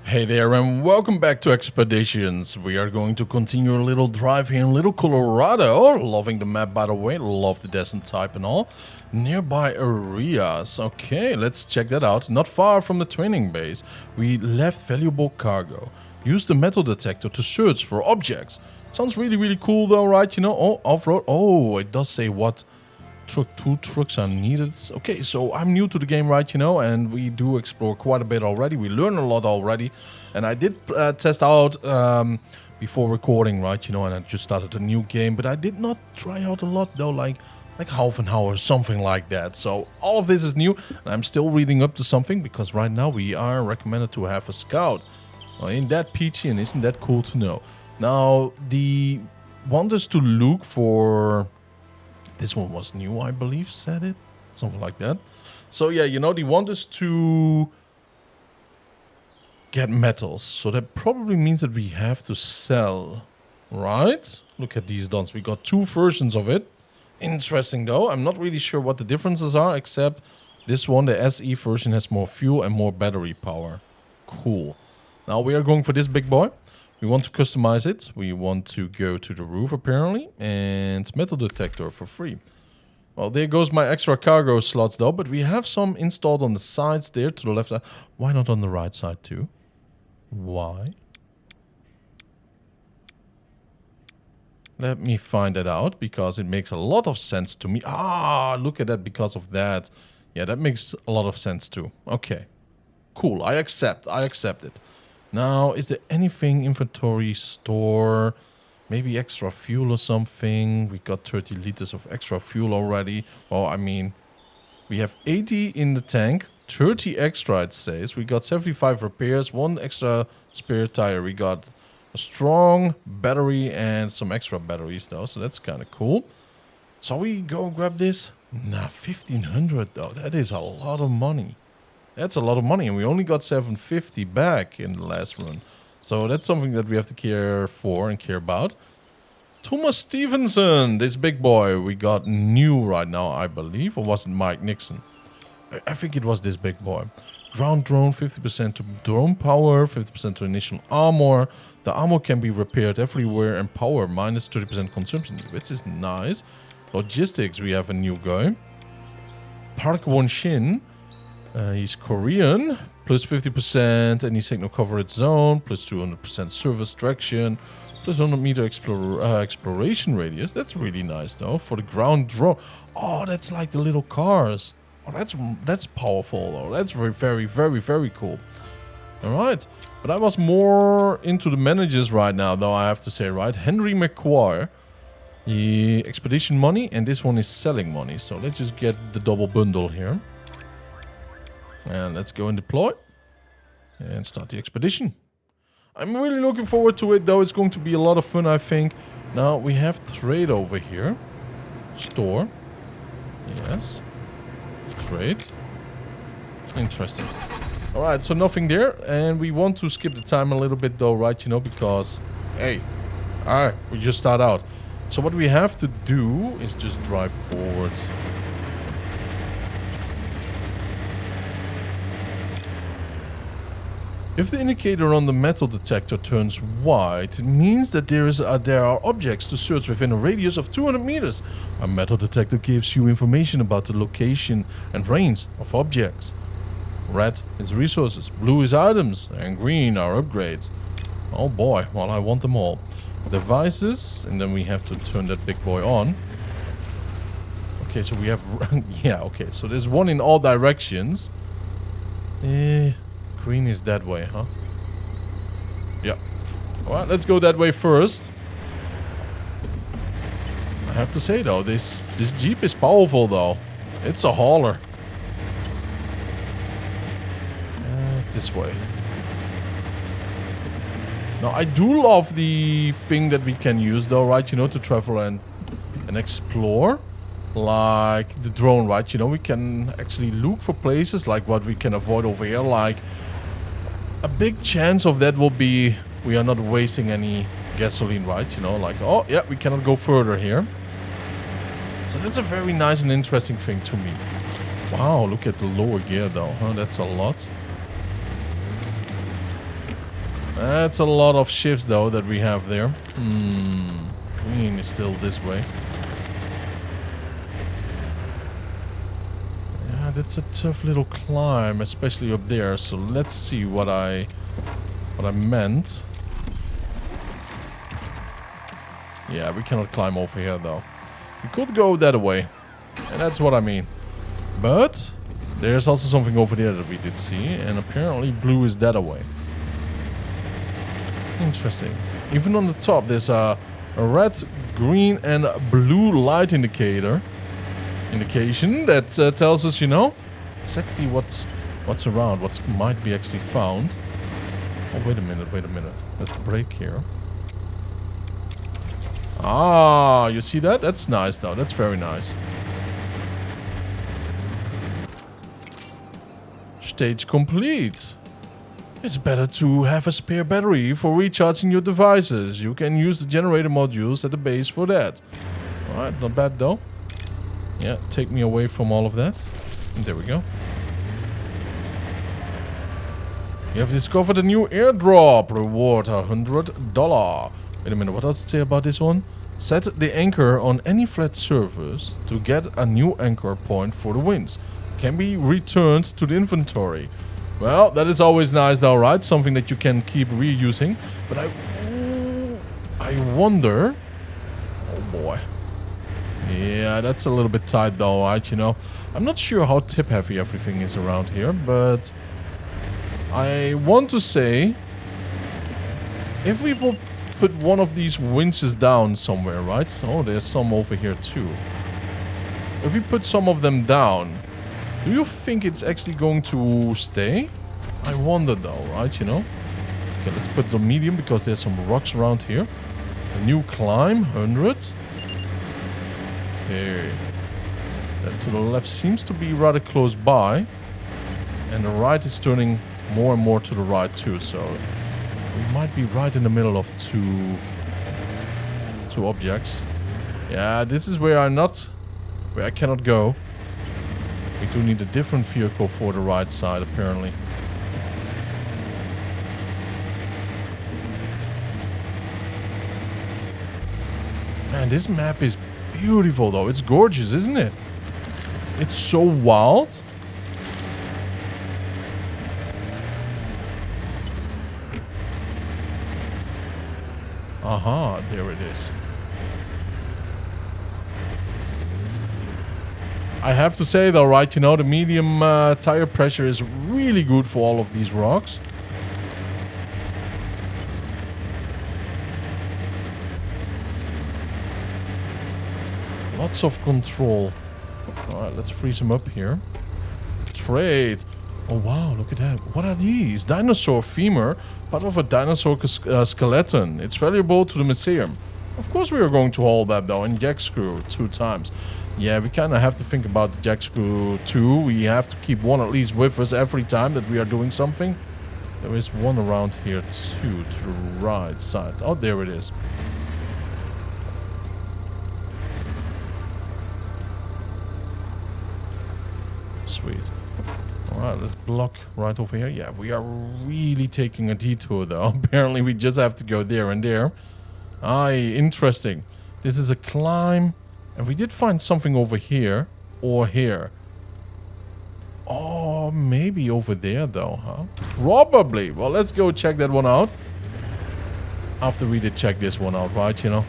Hey there and welcome back to Expeditions. We are going to continue a little drive here in Little Colorado. Loving the map, by the way. Love the desert type and all. Nearby areas. Okay, let's check that out. Not far from the training base. We left valuable cargo. Use the metal detector to search for objects. Sounds really cool though, right? You know, oh, off-road. Oh, it does say what two trucks are needed. Okay, so I'm new to the game, right, you know, and we do explore quite a bit already. We learn a lot already, and I did test out before recording, right, you know, and I just started a new game, but I did not try out a lot though, like half an hour or something like that. So all of this is new, and I'm still reading up to something because right now we are recommended to have a scout. Well, ain't that peachy and isn't that cool to know? Now, the want us to look for... This one was new, I believe, said it. Something like that. So yeah, you know, they want us to get metals. So that probably means that we have to sell, right? Look at these dots. We got two versions of it. Interesting though. I'm not really sure what the differences are, except this one, the SE version, has more fuel and more battery power. Cool. Now we are going for this big boy. We want to customize it. We want to go to the roof, apparently. And metal detector for free. Well, there goes my extra cargo slots, though. But we have some installed on the sides there to the left side. Why not on the right side, too? Why? Let me find that out, because it makes a lot of sense to me. Ah, look at that, because of that. Yeah, that makes a lot of sense, too. Okay. Cool, I accept it. Now, is there anything inventory, store, maybe extra fuel or something? We got 30 liters of extra fuel already. Well, I mean, we have 80 in the tank, 30 extra, it says. We got 75 repairs, one extra spare tire. We got a strong battery and some extra batteries though, so that's kind of cool. So we go grab this? Nah, 1500 though. That is a lot of money. That's a lot of money, and we only got 750 back in the last run. So that's something that we have to care for and care about. Thomas Stevenson, this big boy we got new right now, I believe. Or was it Mike Nixon? I think it was this big boy. Ground drone, 50% to drone power, 50% to initial armor. The armor can be repaired everywhere, and power minus 30% consumption, which is nice. Logistics, we have a new guy. Park Won Shin. He's Korean, plus 50%, and he's techno coverage zone, plus 200% service traction, plus 100 meter exploration radius. That's really nice though, for the ground drone. Oh, that's like the little cars. Oh, that's powerful though. That's very cool. Alright, but I was more into the managers right now though, I have to say, right? Henry McQuire, the expedition money, and this one is selling money. So let's just get the double bundle here. And let's go and deploy. And start the expedition. I'm really looking forward to it though. It's going to be a lot of fun, I think. Now we have trade over here. Store. Yes. Trade. Interesting. Alright, so nothing there. And we want to skip the time a little bit though, right? You know, because... Hey. Alright, we just start out. So what we have to do is just drive forward. If the indicator on the metal detector turns white, it means that there are objects to search within a radius of 200 meters. A metal detector gives you information about the location and range of objects. Red is resources, blue is items, and green are upgrades. Oh boy, well, I want them all. Devices, and then we have to turn that big boy on. Okay, so we have... yeah, okay, so there's one in all directions. Green is that way, huh? Yeah. Alright, let's go that way first. I have to say though, this Jeep is powerful though. It's a hauler. This way. Now I do love the thing that we can use though, right? You know, to travel and explore. Like the drone, right? You know, we can actually look for places like what we can avoid over here, like... A big chance of that will be we are not wasting any gasoline, right? You know, like, oh, yeah, we cannot go further here. So that's a very nice and interesting thing to me. Wow, look at the lower gear though, huh? That's a lot. That's a lot of shifts though that we have there. Green is still this way. Yeah, that's a tough little climb, especially up there. So let's see what I meant. Yeah, we cannot climb over here though. We could go that way. And that's what I mean. But there's also something over there that we did see. And apparently blue is that away. Interesting. Even on the top there's a red, green and blue light indication that tells us, you know, exactly what's around, what might be actually found. Oh, wait a minute. Let's break here. Ah, you see that? That's nice though. That's very nice. Stage complete. It's better to have a spare battery for recharging your devices. You can use the generator modules at the base for that. Alright, not bad though. Yeah, take me away from all of that. And there we go. You have discovered a new airdrop. Reward $100. Wait a minute, what does it say about this one? Set the anchor on any flat surface to get a new anchor point for the winds. Can be returned to the inventory. Well, that is always nice though, right? Something that you can keep reusing. But I wonder... Oh boy. Yeah, that's a little bit tight though, right? You know, I'm not sure how tip heavy everything is around here, but I want to say if we will put one of these winches down somewhere, right? Oh, there's some over here too. If we put some of them down, do you think it's actually going to stay? I wonder though, right? You know? Okay, let's put the medium because there's some rocks around here. A new climb, 100. Okay. That to the left seems to be rather close by. And the right is turning more and more to the right too, so we might be right in the middle of two objects. Yeah, this is where I cannot go. We do need a different vehicle for the right side, apparently. Man, this map is beautiful, though. It's gorgeous, isn't it? It's so wild. Aha, there it is. I have to say though, right, you know, the medium tire pressure is really good for all of these rocks. Lots of control. Alright, let's freeze them up here. Trade. Oh wow, look at that. What are these? Dinosaur femur, part of a dinosaur skeleton. It's valuable to the museum. Of course we are going to haul that though, and jack screw 2 times. Yeah, we kind of have to think about the jack screw too. We have to keep one at least with us every time that we are doing something. There is one around here too, to the right side. Oh, there it is. Sweet. Alright, let's block right over here. Yeah, we are really taking a detour though. Apparently we just have to go there and there. Aye, interesting. This is a climb. And we did find something over here. Or here. Oh, maybe over there though, huh? Probably. Well, let's go check that one out. After we did check this one out, right, you know?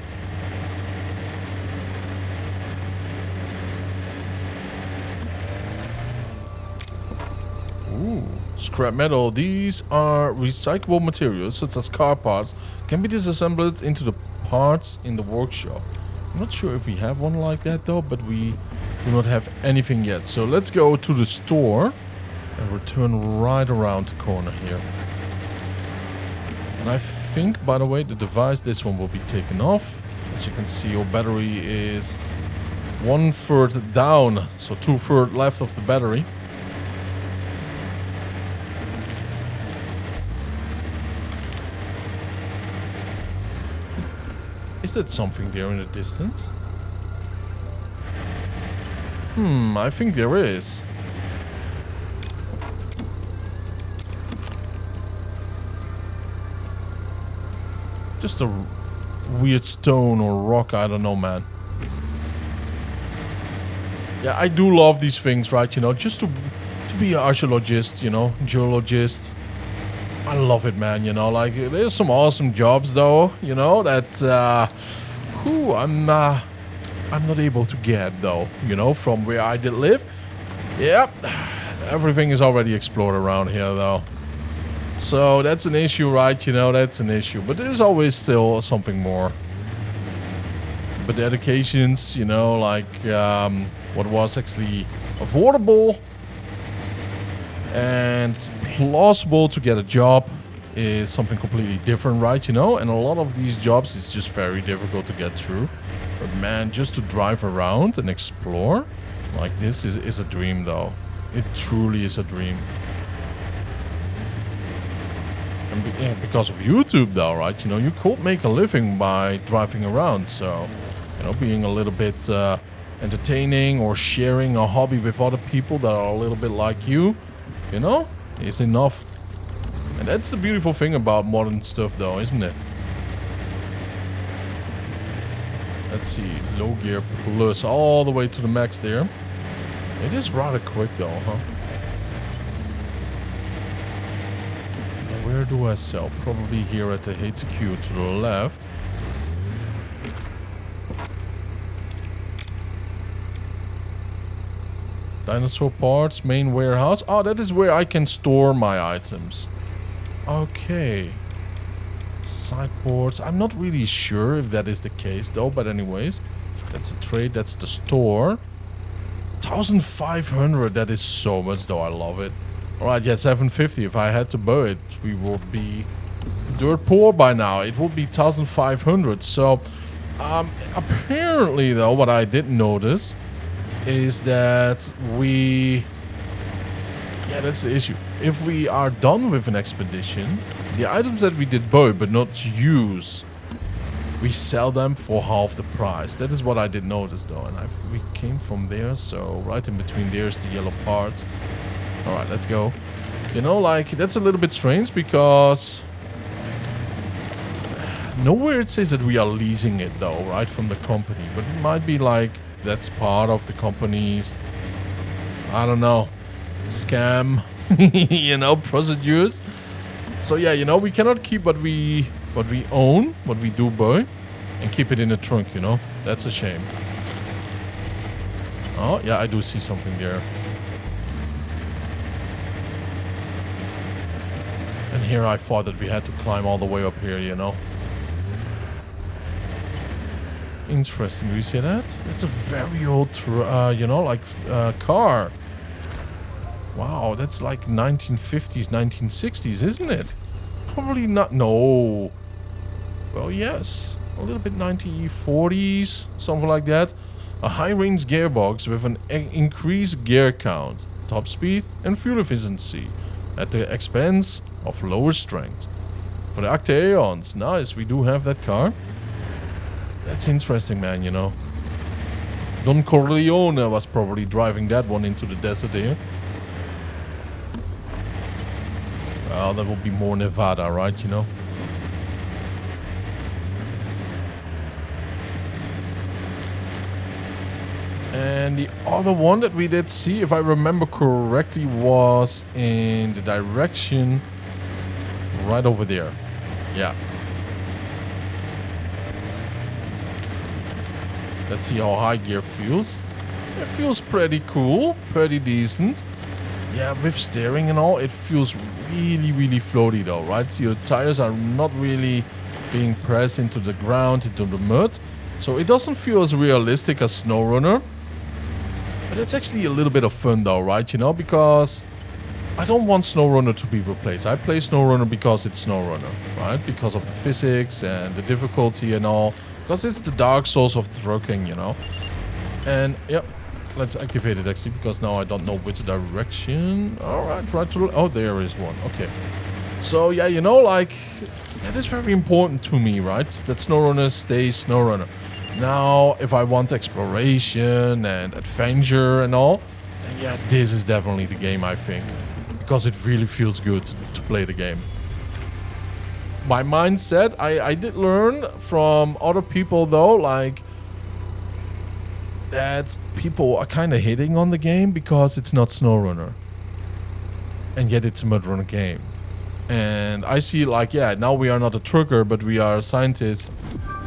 Ooh, scrap metal. These are recyclable materials, such as car parts, can be disassembled into the parts in the workshop. I'm not sure if we have one like that though, but we do not have anything yet. So let's go to the store and return right around the corner here. And I think, by the way, the device, this one will be taken off. As you can see, your battery is 1/3 down, so 2/3 left of the battery. Is that something there in the distance? I think there is. Just a weird stone or rock, I don't know, man. Yeah, I do love these things, right? You know, just to be an archaeologist, you know, geologist. I love it, man, you know, like, there's some awesome jobs, though, you know, that, I'm not able to get, though, you know, from where I did live. Yep, everything is already explored around here, though. So that's an issue, right? You know, that's an issue. But there's always still something more. But the educations, you know, like what was actually affordable and plausible to get a job is something completely different, right? You know, and a lot of these jobs is just very difficult to get through. But man, just to drive around and explore like this is a dream, though. It truly is a dream. And because of YouTube, though, right? You know, you could make a living by driving around. So, you know, being a little bit entertaining or sharing a hobby with other people that are a little bit like you know, is enough. And that's the beautiful thing about modern stuff, though, isn't it? Let's see, low gear plus all the way to the max there. It is rather quick, though, huh? Where do I sell? Probably here at the HQ to the left. Dinosaur parts, main warehouse. Oh, that is where I can store my items. Okay. Sideboards. I'm not really sure if that is the case, though. But anyways, that's the trade. That's the store. 1,500. That is so much, though. I love it. Alright, yeah, 750. If I had to buy it, we would be dirt poor by now. It would be 1,500. So, apparently, though, what I did notice is that yeah, that's the issue. If we are done with an expedition, the items that we did buy but not use, we sell them for half the price. That is what I did notice, though. And we came from there, so right in between there's the yellow part. Alright, let's go. You know, like, that's a little bit strange because nowhere it says that we are leasing it, though, right, from the company. But it might be like that's part of the company's, I don't know, scam, you know, procedures. So yeah, you know, we cannot keep what we own, what we do buy, and keep it in the trunk, you know. That's a shame. Oh, yeah, I do see something there. And here I thought that we had to climb all the way up here, you know. Interesting. Do you see that? That's a very old, you know, like car. Wow, that's like 1950s, 1960s, isn't it? Probably not. No. Well, yes. A little bit 1940s, something like that. A high-range gearbox with an increased gear count, top speed, and fuel efficiency at the expense of lower strength. For the Actaeons. Nice, we do have that car. That's interesting, man, you know. Don Corleone was probably driving that one into the desert here. Well, that would be more Nevada, right, you know. And the other one that we did see, if I remember correctly, was in the direction right over there. Yeah. Let's see how high gear feels. It feels pretty cool, pretty decent. Yeah, with steering and all, it feels really, really floaty though, right? Your tires are not really being pressed into the ground, into the mud. So it doesn't feel as realistic as SnowRunner. But it's actually a little bit of fun though, right? You know, because I don't want SnowRunner to be replaced. I play SnowRunner because it's SnowRunner, right? Because of the physics and the difficulty and all. Because it's the Dark Souls of trucking, you know. And, yep. Let's activate it actually, because now I don't know which direction. Alright, right to the... Oh, there is one. Okay. So, yeah, you know, like... That is very important to me, right? That SnowRunner stays SnowRunner. Now, if I want exploration and adventure and all, then yeah, this is definitely the game, I think. Because it really feels good to play the game. my mindset. I did learn from other people though, like that people are kind of hating on the game because it's not SnowRunner, and yet it's a MudRunner game. And I see like, yeah, now we are not a trucker, but we are scientists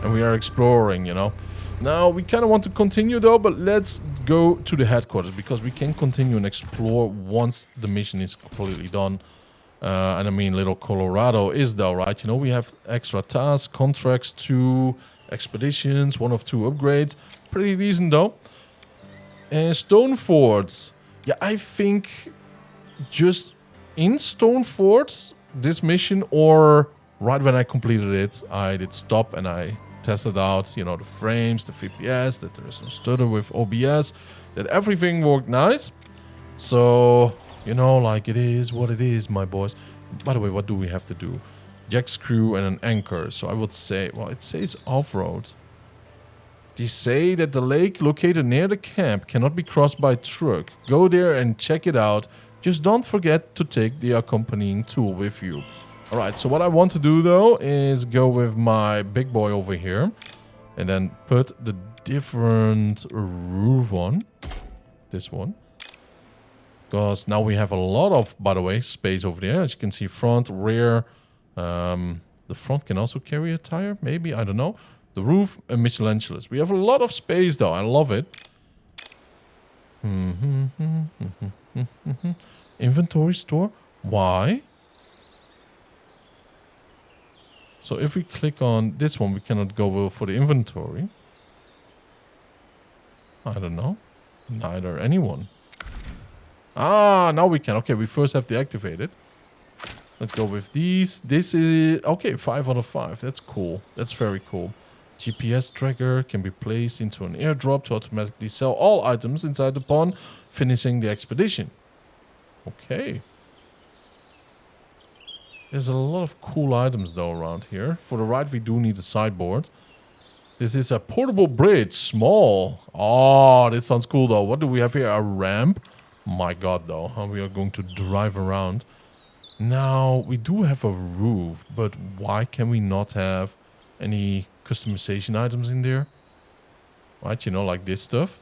and we are exploring, you know. Now we kind of want to continue though, but let's go to the headquarters because we can continue and explore once the mission is completely done. And I mean, Little Colorado is though, right? You know, we have extra tasks, contracts, 2 expeditions, 1 of 2 upgrades. Pretty decent though. And Stonefort. Yeah, I think just in Stonefort, this mission, or right when I completed it, I did stop and I tested out, you know, the frames, the FPS, that there's no stutter with OBS, that everything worked nice. So, you know, like it is what it is, my boys. By the way, what do we have to do? Jack screw and an anchor. So I would say, well, it says off-road. They say that the lake located near the camp cannot be crossed by truck. Go there and check it out. Just don't forget to take the accompanying tool with you. Alright, so what I want to do though is go with my big boy over here. And then put the different roof on. This one. Because now we have a lot of, by the way, space over there. As you can see, front, rear. The front can also carry a tire, maybe, I don't know. The roof and Michelangelo's. We have a lot of space though, I love it. Inventory store. Why? So if we click on this one, we cannot go for the inventory. I don't know. Neither anyone. Ah, now we can. Okay, we first have to activate it. Let's go with these. This is... Okay, 5 out of 5. That's cool. That's very cool. GPS tracker can be placed into an airdrop to automatically sell all items inside the pond, finishing the expedition. Okay. There's a lot of cool items though around here. For the ride, we do need a sideboard. This is a portable bridge, small. Oh, this sounds cool though. What do we have here? A ramp. My god though, how we are going to drive around. Now, we do have a roof, but why can we not have any customization items in there? Right, you know, like this stuff.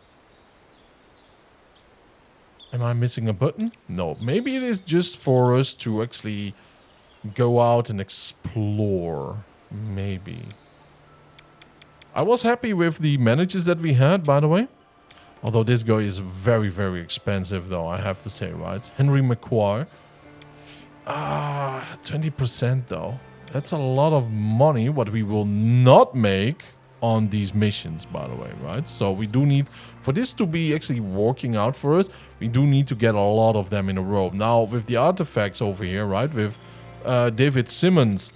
Am I missing a button? No, maybe it is just for us to actually go out and explore. Maybe. I was happy with the managers that we had, by the way. Although this guy is very, very expensive, though, I have to say, right? Henry McQuire. 20% though. That's a lot of money, what we will not make on these missions, by the way, right? So we do need, for this to be actually working out for us, we do need to get a lot of them in a row. Now, with the artifacts over here, right, with David Simmons,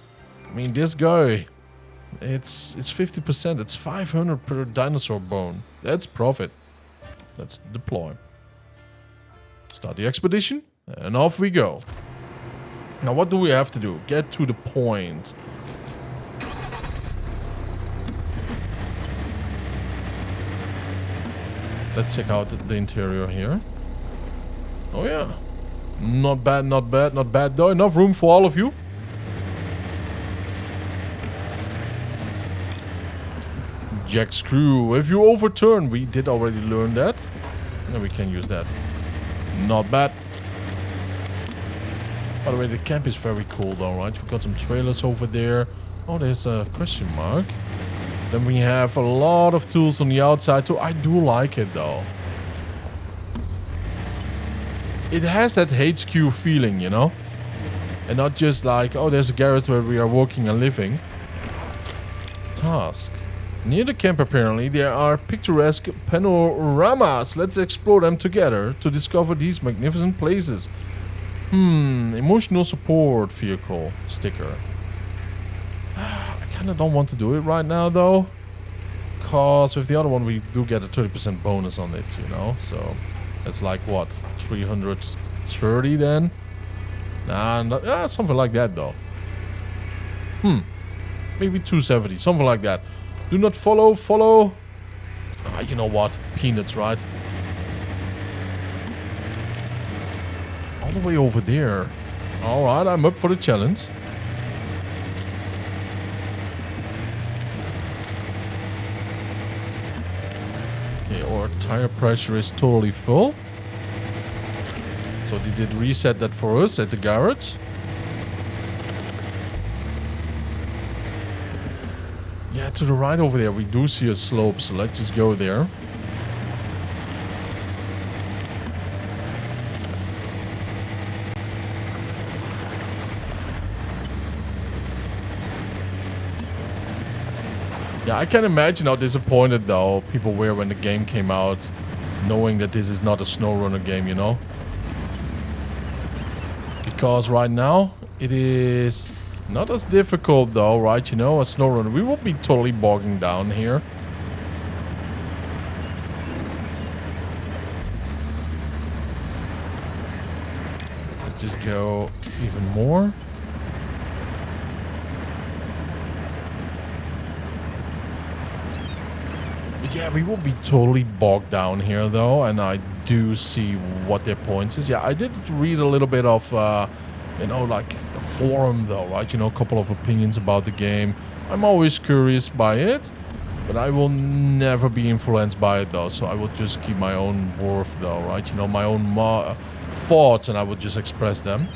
I mean, this guy, it's 50%. It's 500 per dinosaur bone. That's profit. Let's deploy. Start the expedition, and off we go. Now, what do we have to do? Get to the point. Let's check out the interior here. Oh, yeah. Not bad, not bad, not bad, though. Enough room for all of you. Jack screw. If you overturn, we did already learn that. And we can use that. Not bad. By the way, the camp is very cool though, right? We've got some trailers over there. Oh, there's a question mark. Then we have a lot of tools on the outside too. I do like it though. It has that HQ feeling, you know? And not just like, oh, there's a garage where we are working and living. Task. Near the camp, apparently, there are picturesque panoramas. Let's explore them together to discover these magnificent places. Emotional support vehicle sticker. I kind of don't want to do it right now, though. Because with the other one, we do get a 30% bonus on it, you know? So, it's like, what, 330 then? Nah, something like that, though. Maybe 270, something like that. Do not follow. You know what? Peanuts, right? All the way over there. Alright, I'm up for the challenge. our tire pressure is totally full. So they did reset that for us at the garage. Yeah, to the right over there we do see a slope, so let's just go there. Yeah, I can imagine how disappointed though people were when the game came out, knowing that this is not a SnowRunner game, you know? Because right now it is not as difficult though, right? You know, a SnowRunner. We will be totally bogging down here. Let's just go even more. Yeah, we will be totally bogged down here though, and I do see what their points is. Yeah, I did read a little bit of, you know, like a forum though, right? You know, a couple of opinions about the game. I'm always curious by it, but I will never be influenced by it though. So I will just keep my own worth though, right? You know, my own thoughts, and I would just express them.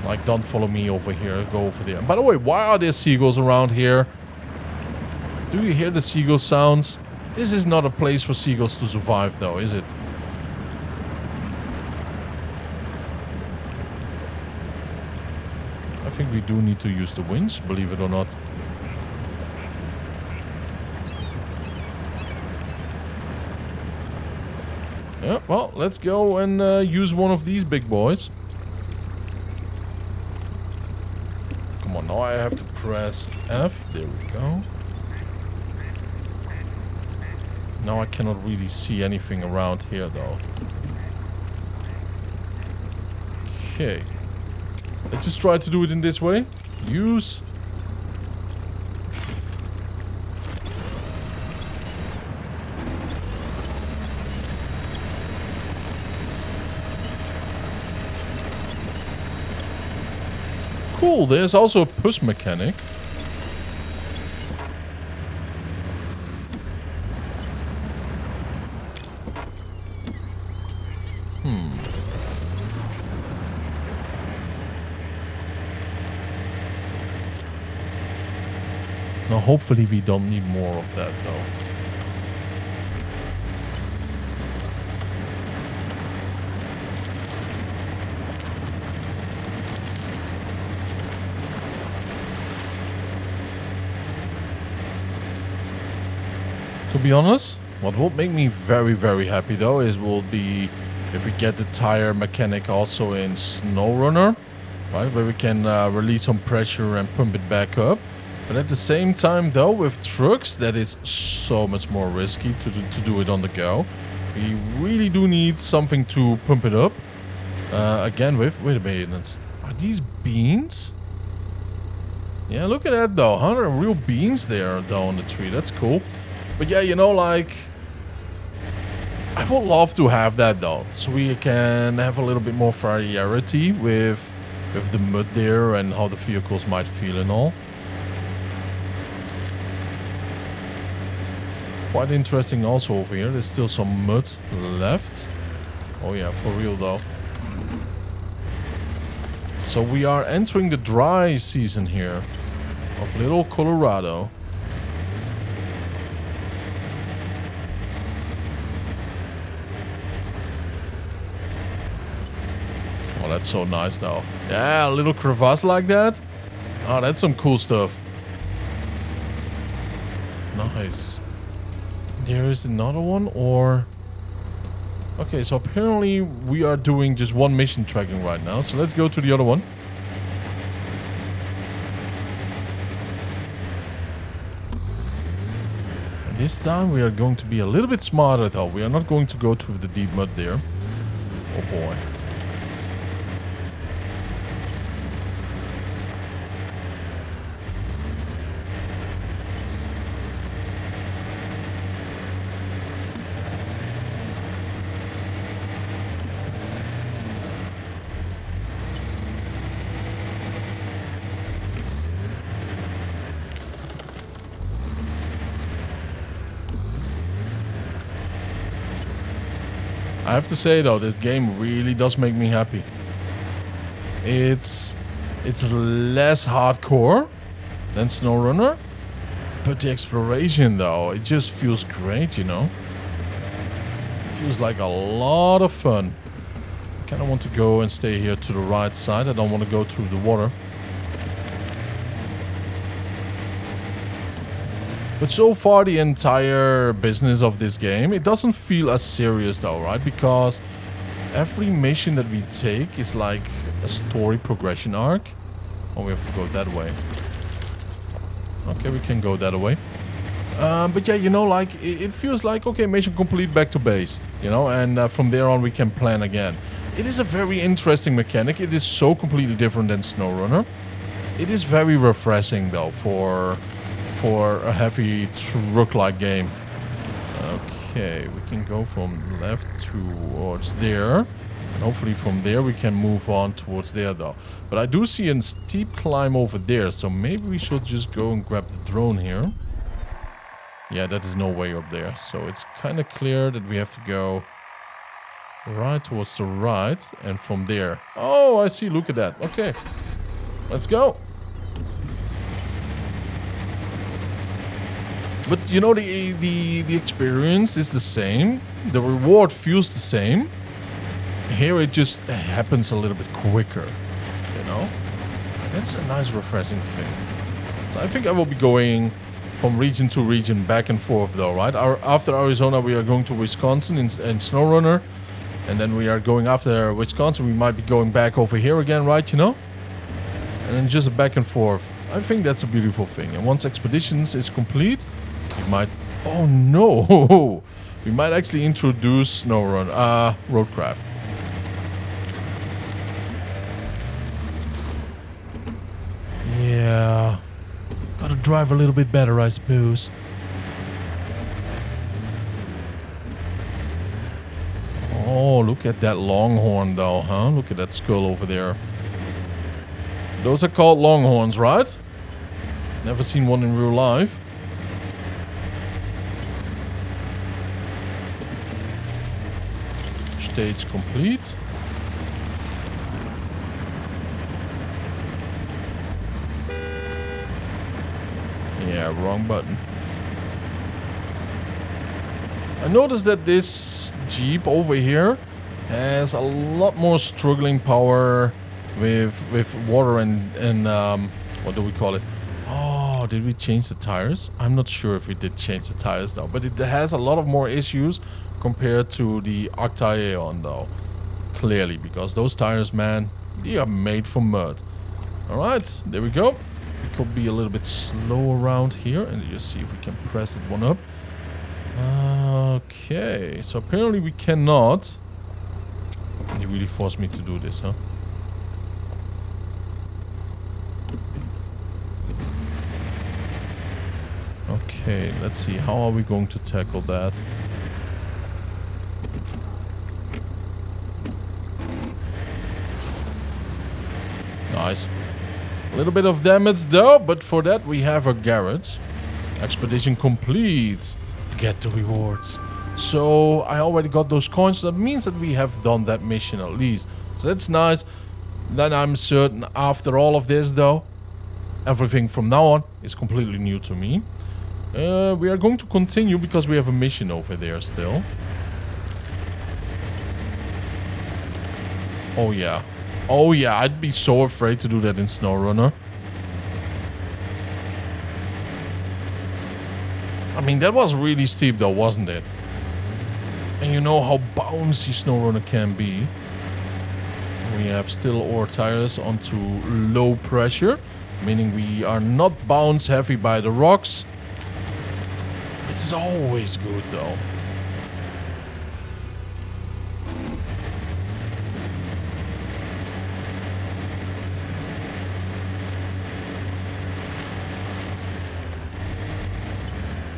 Like, don't follow me over here, go over there. By the way, why are there seagulls around here? Do you hear the seagull sounds? This is not a place for seagulls to survive though, is it? I think we do need to use the winch, believe it or not. Yeah, well, let's go and use one of these big boys. Come on, now I have to press F. There we go. Now I cannot really see anything around here though. Okay. Let's just try to do it in this way. Use. Cool, there's also a push mechanic. Now hopefully we don't need more of that though. To be honest, what will make me very, very happy though will be if we get the tire mechanic also in SnowRunner, right? Where we can release some pressure and pump it back up. But at the same time though, with trucks, that is so much more risky to do it on the go. We really do need something to pump it up. Again with, wait a minute, are these beans? Yeah, look at that though, 100 real beans there though on the tree, that's cool. But yeah, you know, like, I would love to have that though. So we can have a little bit more variety with the mud there and how the vehicles might feel and all. Quite interesting also over here. There's still some mud left. Oh yeah, for real though. So we are entering the dry season here of Little Colorado. Oh, that's so nice though. Yeah, a little crevasse like that. Oh, that's some cool stuff. Nice. There is another one, or... Okay, so apparently we are doing just one mission tracking right now. So let's go to the other one. And this time we are going to be a little bit smarter though. We are not going to go through the deep mud there. Oh boy. I have to say though, this game really does make me happy. It's less hardcore than SnowRunner, but the exploration though, it just feels great, you know. It feels like a lot of fun. I kind of want to go and stay here to the right side. I don't want to go through the water. But so far, the entire business of this game, it doesn't feel as serious though, right? Because every mission that we take is like a story progression arc. Oh, we have to go that way. Okay, we can go that way. But yeah, you know, like, it feels like, okay, mission complete, back to base. You know, and from there on we can plan again. It is a very interesting mechanic. It is so completely different than SnowRunner. It is very refreshing though for a heavy truck-like game. Okay, we can go from left towards there. And hopefully from there we can move on towards there though. But I do see a steep climb over there, so maybe we should just go and grab the drone here. Yeah, that is no way up there. So it's kind of clear that we have to go right towards the right. And from there... Oh, I see. Look at that. Okay. Let's go. But, you know, the experience is the same. The reward feels the same. Here it just happens a little bit quicker, you know? That's a nice, refreshing thing. So I think I will be going from region to region, back and forth, though, right? After Arizona, we are going to Wisconsin in SnowRunner. And then we are going after Wisconsin. We might be going back over here again, right, you know? And then just a back and forth. I think that's a beautiful thing. And once Expeditions is complete, we might... Oh, no! We might actually introduce Roadcraft. Yeah. Gotta drive a little bit better, I suppose. Oh, look at that longhorn, though, huh? Look at that skull over there. Those are called longhorns, right? Never seen one in real life. Stage complete. Yeah, wrong button. I noticed that this Jeep over here has a lot more struggling power with water and what do we call it? Oh, did we change the tires? I'm not sure if we did change the tires though, but it has a lot of more issues compared to the Octaeon though. Clearly, because those tires, man, they are made for mud. Alright, there we go. We could be a little bit slow around here and just see if we can press that one up. Okay, so apparently we cannot. You really forced me to do this, huh? Okay, let's see. How are we going to tackle that? Nice. A little bit of damage though, but for that we have a garage. Expedition complete. Get the rewards. So I already got those coins. That means that we have done that mission at least. So that's nice. Then I'm certain after all of this though, everything from now on is completely new to me. We are going to continue because we have a mission over there still. Oh yeah. Oh yeah, I'd be so afraid to do that in SnowRunner. I mean, that was really steep though, wasn't it? And you know how bouncy SnowRunner can be. We have still our tires onto low pressure, meaning we are not bounce heavy by the rocks. It's always good though.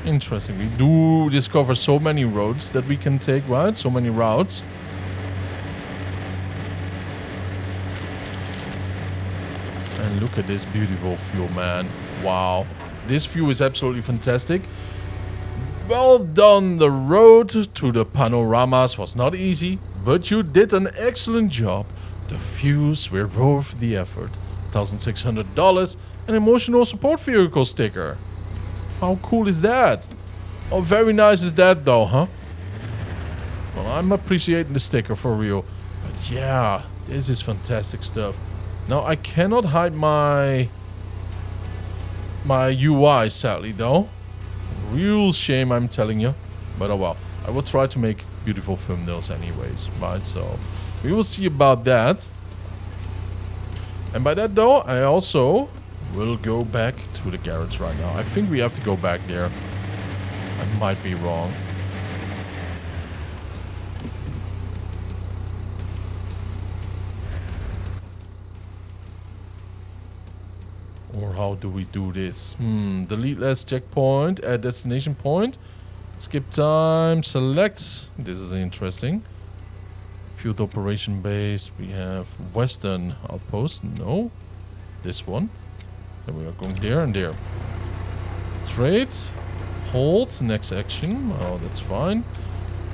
Interesting. We do discover so many roads that we can take, right? So many routes. And look at this beautiful view, man. Wow. This view is absolutely fantastic. Well done. The road to the panoramas was not easy, but you did an excellent job. The views were worth the effort. $1,600 an emotional support vehicle sticker. How cool is that? Oh, very nice is that though, huh? Well, I'm appreciating the sticker for real. But yeah, this is fantastic stuff. Now, I cannot hide my UI, sadly, though. Real shame, I'm telling you. But oh well, I will try to make beautiful thumbnails anyways, right? So, we will see about that. And by that, though, I also will go back to the garage right now. I think we have to go back there. I might be wrong. Or how do we do this? Delete last checkpoint, add destination point. Skip time, select. This is interesting. Field operation base. We have western outpost. No. This one. Then we are going there and there. Trade. Hold. Next action. Oh, that's fine.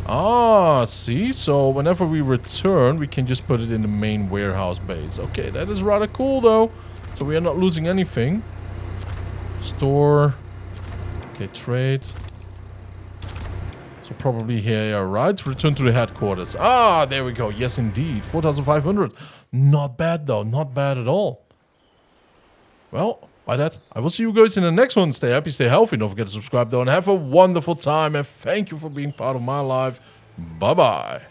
Ah, see? So whenever we return, we can just put it in the main warehouse base. Okay, that is rather cool though. So we are not losing anything. Store. Okay, trade. So probably here, right? Return to the headquarters. Ah, there we go. Yes, indeed. 4,500. Not bad, though. Not bad at all. Well, by that, I will see you guys in the next one. Stay happy, stay healthy. Don't forget to subscribe, though. And have a wonderful time. And thank you for being part of my life. Bye-bye.